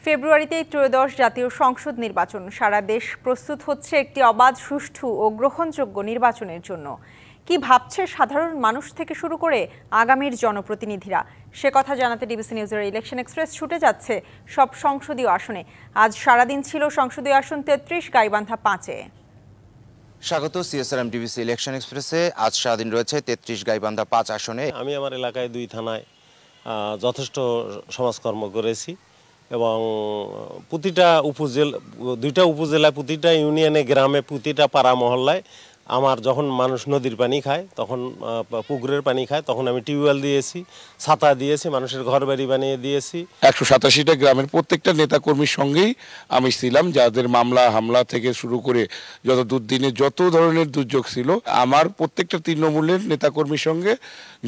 ফেব্রুয়ারিতেই ত্রয়োদশ জাতীয় সংসদ নির্বাচন। সারা দেশ প্রস্তুত হচ্ছে একটি অবাধ, সুষ্ঠু ও গ্রহণযোগ্য নির্বাচনের জন্য। কি ভাবছে সাধারণ মানুষ থেকে শুরু করে আগামীর জনপ্রতিনিধিরা, সে কথা জানাতে ডিবিসি নিউজের ইলেকশন এক্সপ্রেস ছুটে যাচ্ছে সব সংসদীয় আসনে। আজ সারাদিন ছিল সংসদীয় আসন ৩৩, গাইবান্ধা ৫-এ। স্বাগত সিএসআরএম ডিবিসি ইলেকশন এক্সপ্রেসে। আজ সারাদিন রয়েছে ৩৩, গাইবান্ধা ৫ আসনে। আমি আমার এলাকায় ২ থানায় যথেষ্ট সমাজকর্ম করেছি এবং প্রতিটা দুইটা উপজেলায়, প্রতিটা ইউনিয়নে, গ্রামে, প্রতিটা পাড়া মহল্লায় আমার যখন মানুষ নদীর পানি খায়, তখন পুকুরের পানি খায়, তখন আমি টিউবওয়েল দিয়েছি, ছাতা দিয়েছি, মানুষের ঘর বাড়ি বানিয়ে দিয়েছি। ১৮৭টা গ্রামের প্রত্যেকটা নেতাকর্মীর সঙ্গেই আমি ছিলাম, যাদের মামলা হামলা থেকে শুরু করে যত দুর্দিনে যত ধরনের দুর্যোগ ছিল, আমার প্রত্যেকটা তৃণমূলের নেতাকর্মীর সঙ্গে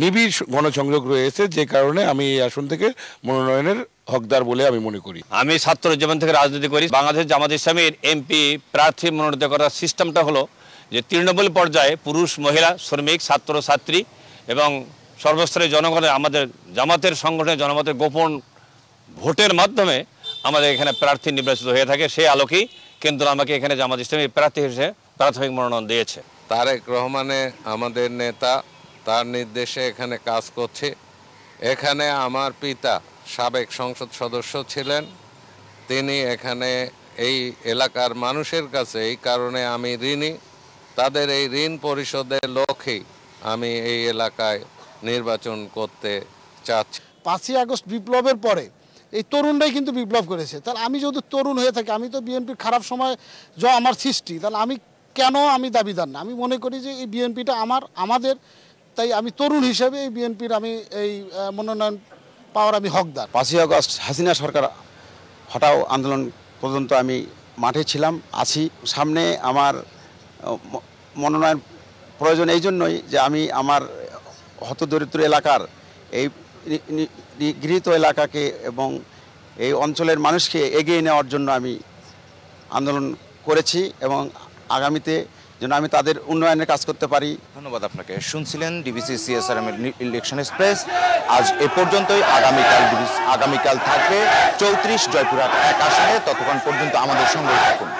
নিবিড় গণসংযোগ রয়েছে, যে কারণে আমি এই আসন থেকে মনোনয়নের হকদার বলে আমি মনে করি। আমি ছাত্র জীবন থেকে রাজনীতি করি। বাংলাদেশ জামাত ইসলামীর এমপি প্রার্থী মনোনীত করার সিস্টেমটা হলো যে তৃণমূল পর্যায়ে পুরুষ, মহিলা, শ্রমিক, ছাত্র, ছাত্রী এবং সর্বস্তরের জনগণের, আমাদের জামাতের সংগঠনের জনমতের গোপন ভোটের মাধ্যমে আমাদের এখানে প্রার্থী নির্বাচিত হয়ে থাকে। সেই আলোকেই কেন্দ্র আমাকে এখানে জামাত ইসলামী প্রার্থী হিসেবে প্রাথমিক মনোনয়ন দিয়েছে। তারেক রহমানে আমাদের নেতা, তার নির্দেশে এখানে কাজ করছে। এখানে আমার পিতা সাবেক সংসদ সদস্য ছিলেন, তিনি এখানে এই এলাকার মানুষের কাছে এই কারণে আমি ঋণী, তাদের এই ঋণ পরিশোধের লক্ষ্যেই আমি এই এলাকায় নির্বাচন করতে চাচ্ছি। ৫ই আগস্ট বিপ্লবের পরে এই তরুণরাই কিন্তু বিপ্লব করেছে। তাহলে আমি যদি তরুণ হয়ে থাকি, আমি তো বিএনপির খারাপ সময় আমার সৃষ্টি, তাহলে আমি দাবিদার না। আমি মনে করি যে এই বিএনপিটা আমাদের, তাই আমি তরুণ হিসেবে এই বিএনপির এই মনোনয়ন পাওয়ার আমি হকদার। ৫ই আগস্ট হাসিনা সরকার হটাও আন্দোলন পর্যন্ত আমি মাঠে ছিলাম, আছি। সামনে আমার মনোনয়ন প্রয়োজন এই জন্যই যে আমি আমার হতদরিদ্র এলাকার, এই গৃহীত এলাকাকে এবং এই অঞ্চলের মানুষকে এগিয়ে নেওয়ার জন্য আমি আন্দোলন করেছি এবং আগামীতে যেন আমি তাদের উন্নয়নের কাজ করতে পারি। ধন্যবাদ আপনাকে। শুনছিলেন ডিবিসি সিএসআরএম ইলেকশন এক্সপ্রেস। আজ এ পর্যন্তই। আগামীকাল থাকবে ৩৪ জয়পুরহাট ১ আসনে। ততক্ষণ পর্যন্ত আমাদের সঙ্গেই থাকুন।